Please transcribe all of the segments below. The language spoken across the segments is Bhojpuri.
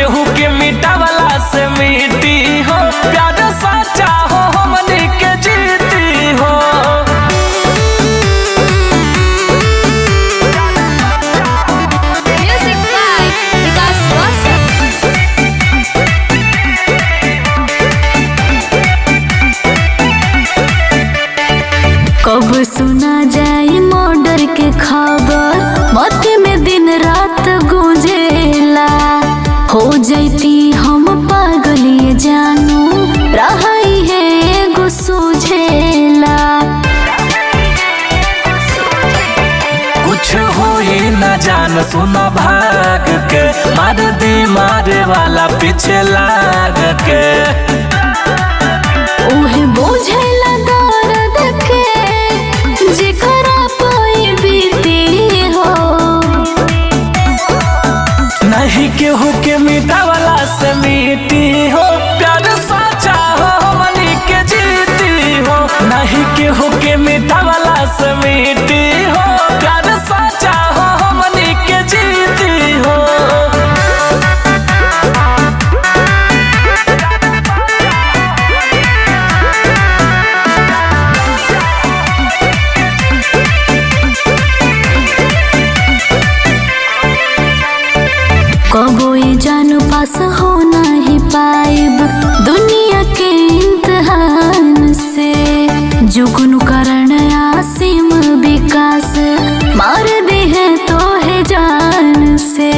केहू के मिटावला से मिटी हो, प्यार सच्चा हो हमनी के जीती हो। कब सुना जाए मर्डर के खबर, मत में दिन रात गूंजेला। हो जाती हम पागल ये जानू, रही है एगो सूझेला। कुछ हो ही न जान सुना भाग के, मार दे मारे वाला पीछे लाग के। उहे बुझेला दर्द के जेकरा पाई बीती हो। नहीं केहू के मिटावला से मिटी हो, प्यार सच्चा हो हमनी के जीती हो। नहीं केहू के मिटावला से मिटी हो, प्यार सच्चा हो हमनी के जीती हो। कबो ये जानू पास हो नहीं पाइब दुनिया के इम्तिहान से। जुगनू करण आसिम विकास मार दे है तो है जान से।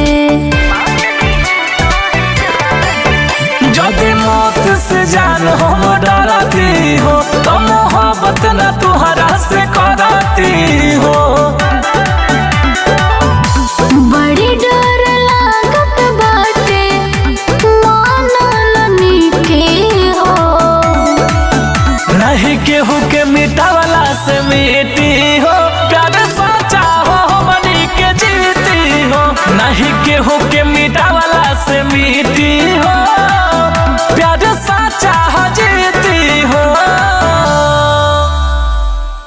जदि मौत से जान हम डरती हो, तो मोहब्बत न तुहरा से करती हो। बड़ी डर लागत बाटे मानल नीके हो। नहीं केहू के मिटावला से मिटी हो,